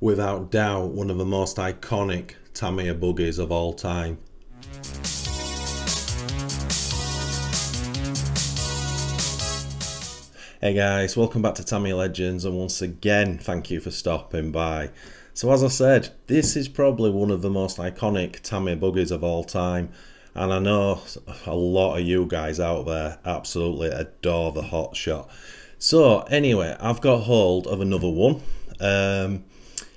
without doubt one of the most iconic Tamiya buggies of all time. Hey guys, welcome back to Tamiya Legends, and once again thank you for stopping by. So as I said, this is probably one of the most iconic Tamiya buggies of all time, and I know a lot of you guys out there absolutely adore the Hotshot. So anyway, I've got hold of another one.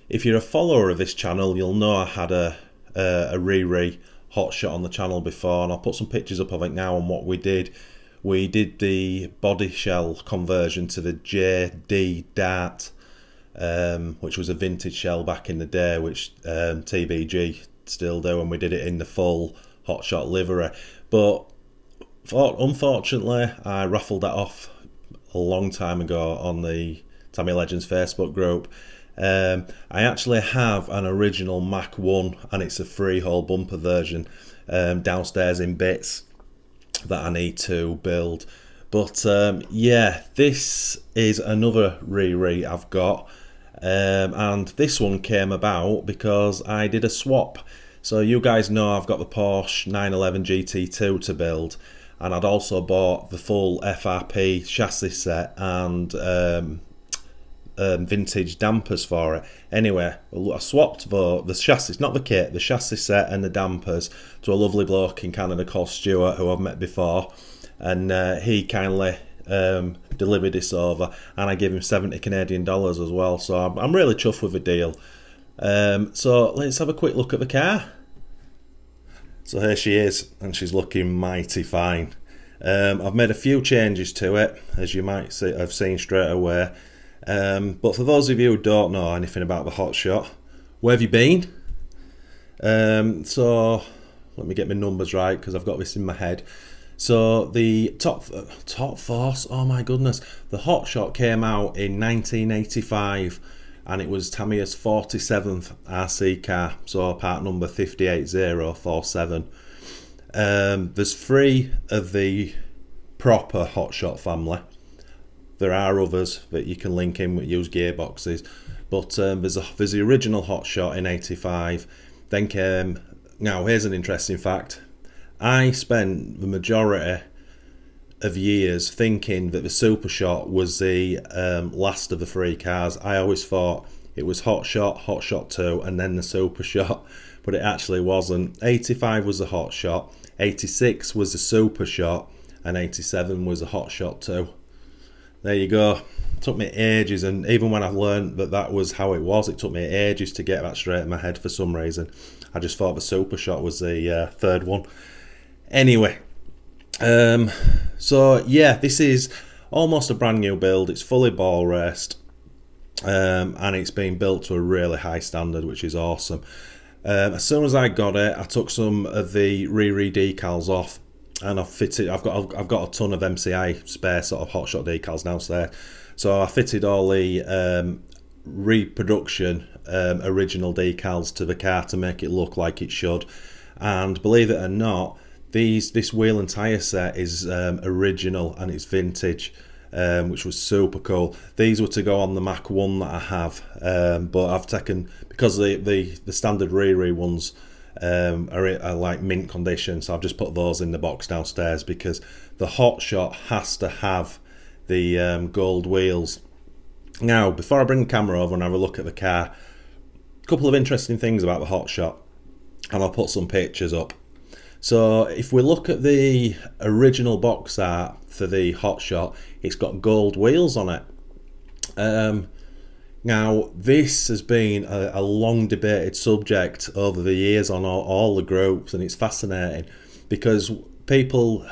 If you're a follower of this channel, you'll know I had a Riri Hotshot on the channel before, and I'll put some pictures up of it now on what we did. We did the body shell conversion to the JD Dart, which was a vintage shell back in the day, which TBG still do, and we did it in the full Hotshot livery. But unfortunately, I raffled that off a long time ago on the Tamiya Legends Facebook group. I actually have an original Mach 1, and it's a freehole bumper version downstairs in bits that I need to build. But yeah, this is another Riri I've got, and this one came about because I did a swap. So you guys know I've got the Porsche 911 GT2 to build, and I'd also bought the full FRP chassis set and vintage dampers for it. Anyway, I swapped the chassis, not the kit, the chassis set and the dampers to a lovely bloke in Canada called Stuart, who I've met before, and he kindly delivered this over, and I gave him 70 Canadian dollars as well, so I'm really chuffed with the deal. So let's have a quick look at the car. So here she is, and she's looking mighty fine. I've made a few changes to it, as you might see, I've seen straight away. But for those of you who don't know anything about the Hotshot, where have you been? So let me get my numbers right, because I've got this in my head. So the top force, oh my goodness, the Hotshot came out in 1985, and it was Tamiya's 47th RC car, so part number 58047. There's 3 of the proper Hotshot family. There are others that you can link in with use gearboxes, but there's the original Hotshot in 85. Then came, now here's an interesting fact. I spent the majority of years thinking that the Supershot was the last of the 3 cars. I always thought it was Hotshot, Hotshot 2, and then the Supershot, but it actually wasn't. 85 was the Hotshot, 86 was the Supershot, and 87 was the Hotshot 2. There you go. It took me ages, and even when I learned that that was how it was, it took me ages to get that straight in my head for some reason. I just thought the Supershot was the third one. Anyway, so yeah, this is almost a brand new build. It's fully ball raced, and it's been built to a really high standard, which is awesome. As soon as I got it, I took some of the Riri decals off, and I've fitted. I've got a ton of MCI spare sort of Hotshot decals downstairs, so I fitted all the reproduction original decals to the car to make it look like it should. And believe it or not, this wheel and tyre set is original, and it's vintage, which was super cool. These were to go on the Mach 1 that I have, but I've taken, because the standard Riri ones are like mint condition, so I've just put those in the box downstairs, because the Hotshot has to have the gold wheels. Now, before I bring the camera over and have a look at the car, a couple of interesting things about the Hotshot, and I'll put some pictures up. So if we look at the original box art for the Hotshot, it's got gold wheels on it. Now, this has been a long debated subject over the years on all the groups, and it's fascinating because people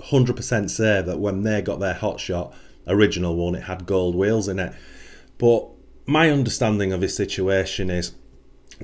100% say that when they got their Hotshot original one, it had gold wheels in it. But my understanding of this situation is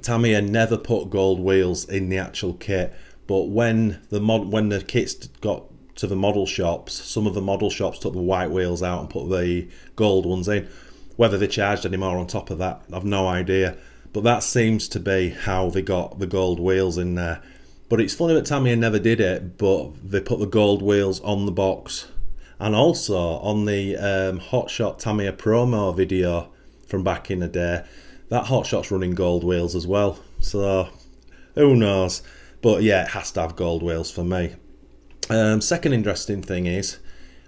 Tamiya never put gold wheels in the actual kit, but when the kits got to the model shops, some of the model shops took the white wheels out and put the gold ones in. Whether they charged any more on top of that, I've no idea. But that seems to be how they got the gold wheels in there. But it's funny that Tamiya never did it, but they put the gold wheels on the box. And also on the Hotshot Tamiya promo video from back in the day, that Hotshot's running gold wheels as well, so who knows. But yeah, it has to have gold wheels for me. Second interesting thing is,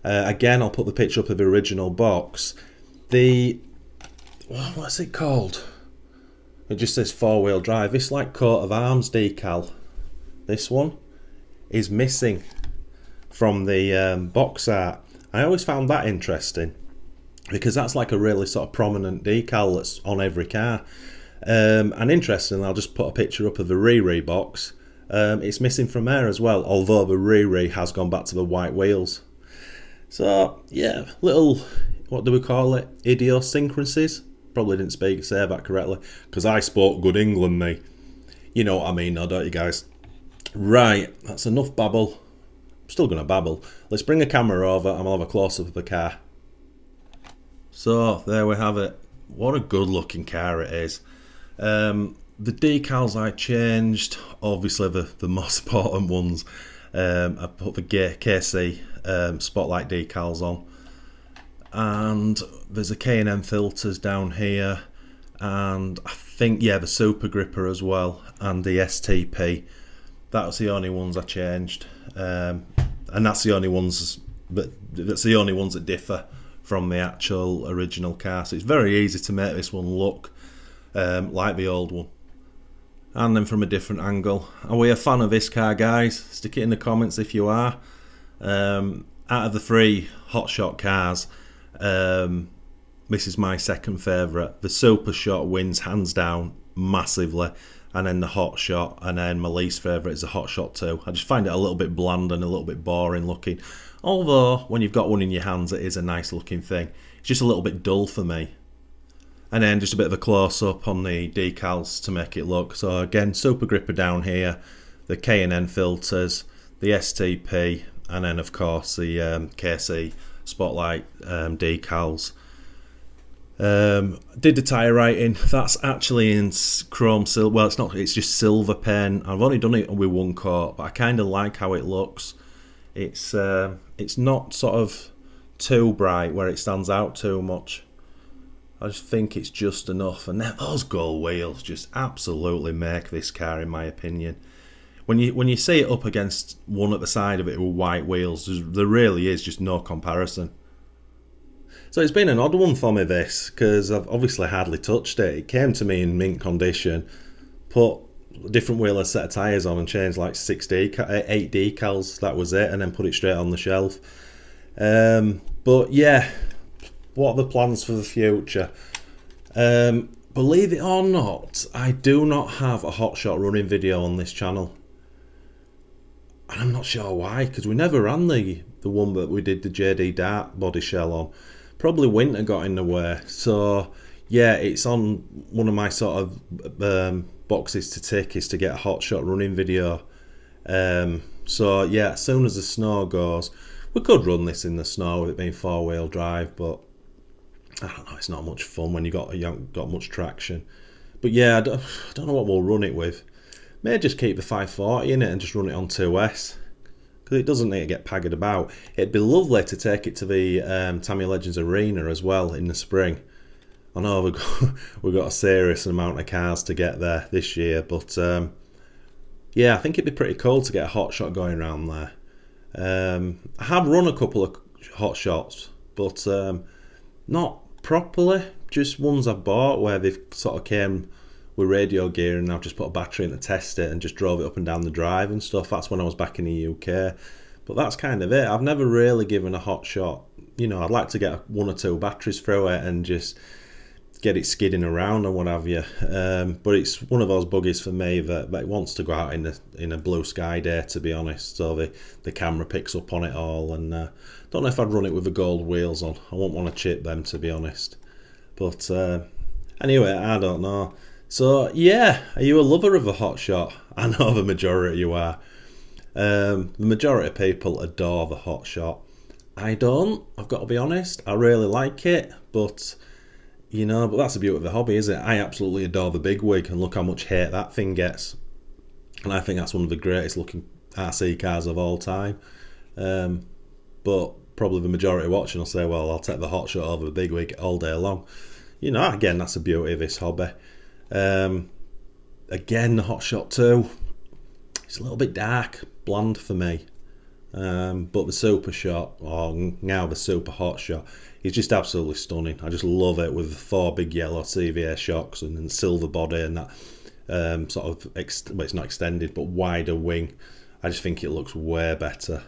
again, I'll put the picture up of the original box. What's it called? It just says 4-wheel drive. This like coat of arms decal, this one, is missing from the box art. I always found that interesting, because that's like a really sort of prominent decal that's on every car. And interestingly, I'll just put a picture up of the Riri box. It's missing from there as well, although the Riri has gone back to the white wheels. So yeah, little, what do we call it, idiosyncrasies? Probably didn't say that correctly, because I spoke good England, me. You know what I mean, though, don't you guys? Right, that's enough babble. I'm still going to babble. Let's bring a camera over and I'll have a close-up of the car. So, there we have it. What a good looking car it is. The decals I changed, obviously the most important ones. I put the KC Spotlight decals on. And there's a K&N filters down here. And I think, yeah, the Super Gripper as well. And the STP. That's the only ones I changed. And that's the only ones, but that's the only ones that differ from the actual original car. So it's very easy to make this one look like the old one, and then from a different angle. Are we a fan of this car, guys? Stick it in the comments if you are. Out of the 3 Hotshot cars, this is my second favourite. The Super Shot wins hands down massively, and then the Hotshot, and then my least favourite is the Hotshot 2. I just find it a little bit bland and a little bit boring looking. Although, when you've got one in your hands, it is a nice looking thing. It's just a little bit dull for me. And then just a bit of a close-up on the decals to make it look. So again, Super Gripper down here, the K&N filters, the STP, and then of course the KC Spotlight decals. Did the tyre writing. That's actually in chrome silver. Well, it's not. It's just silver pen. I've only done it with one coat, but I kind of like how it looks. It's not sort of too bright where it stands out too much. I just think it's just enough. And those gold wheels just absolutely make this car, in my opinion. When you see it up against one at the side of it with white wheels, there really is just no comparison. So it's been an odd one for me, this, because I've obviously hardly touched it. It came to me in mint condition, put a different wheel, a set of tyres on and changed like 8 decals, that was it, and then put it straight on the shelf. But yeah, what are the plans for the future? Believe it or not, I do not have a Hotshot running video on this channel. And I'm not sure why, because we never ran the one that we did the JD Dart body shell on. Probably winter got in the way. So yeah, it's on one of my sort of boxes to tick, is to get a Hotshot running video. So yeah, as soon as the snow goes, we could run this in the snow with it being 4-wheel drive, but I don't know, it's not much fun when you haven't got much traction. But yeah, I don't know what we'll run it with. May just keep the 540 in it and just run it on 2S, because it doesn't need to get pagged about. It'd be lovely to take it to the Tamiya Legends Arena as well in the spring. I know we've got a serious amount of cars to get there this year, but yeah, I think it'd be pretty cool to get a Hotshot going around there. I have run a couple of Hotshots, but not properly, just ones I've bought where they've sort of came with radio gear and I've just put a battery in to test it and just drove it up and down the drive and stuff. That's when I was back in the UK, but that's kind of it. I've never really given a Hotshot, you know, I'd like to get 1 or 2 batteries through it and just get it skidding around and what have you. But it's one of those buggies for me that it wants to go out in a blue sky day, to be honest, so the camera picks up on it all. And don't know if I'd run it with the gold wheels on. I won't want to chip them, to be honest. But anyway, I don't know. So yeah, are you a lover of a Hotshot? I know the majority of you are. The majority of people adore the Hotshot. I don't, I've got to be honest. I really like it, but you know, but that's the beauty of the hobby, isn't it? I absolutely adore the big wig, and look how much hate that thing gets. And I think that's one of the greatest looking RC cars of all time. But probably the majority watching will say, well, I'll take the Hotshot over the big wig all day long. You know, again, that's the beauty of this hobby. Again, the Hotshot 2, it's a little bit dark, bland for me. But the Super Shot, or now the Super Hotshot, is just absolutely stunning. I just love it with the 4 big yellow CVA shocks and then silver body and that sort of, well, it's not extended, but wider wing. I just think it looks way better.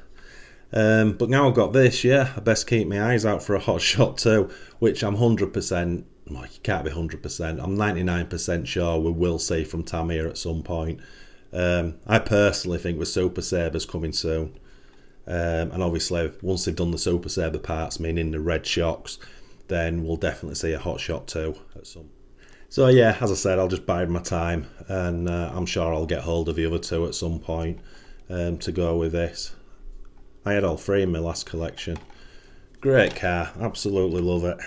But now I've got this, yeah, I best keep my eyes out for a Hotshot 2, which I'm 100%, well, you can't be 100%, I'm 99% sure we will see from Tamiya at some point. I personally think the Super Saber's coming soon. And obviously, once they've done the Super Saber parts, meaning the red shocks, then we'll definitely see a Hotshot 2 at some. So yeah, as I said, I'll just bide my time, and I'm sure I'll get hold of the other 2 at some point to go with this. I had all 3 in my last collection. Great car, absolutely love it.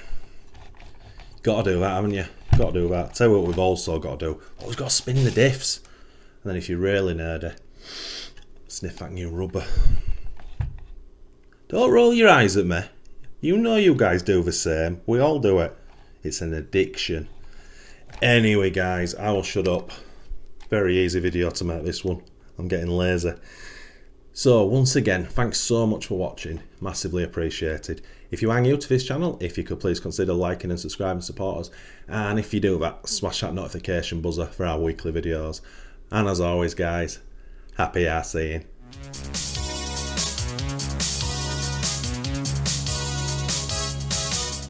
Got to do that, haven't you? Got to do that. Tell you what we've also got to do. Always got to spin the diffs. And then if you're really nerdy, sniff that new rubber. Don't roll your eyes at me. You know you guys do the same. We all do it. It's an addiction. Anyway, guys, I will shut up. Very easy video to make this one. I'm getting lazy. So, once again, thanks so much for watching. Massively appreciated. If you are new to this channel, if you could please consider liking and subscribing to support us. And if you do that, smash that notification buzzer for our weekly videos. And as always, guys, happy arseeing.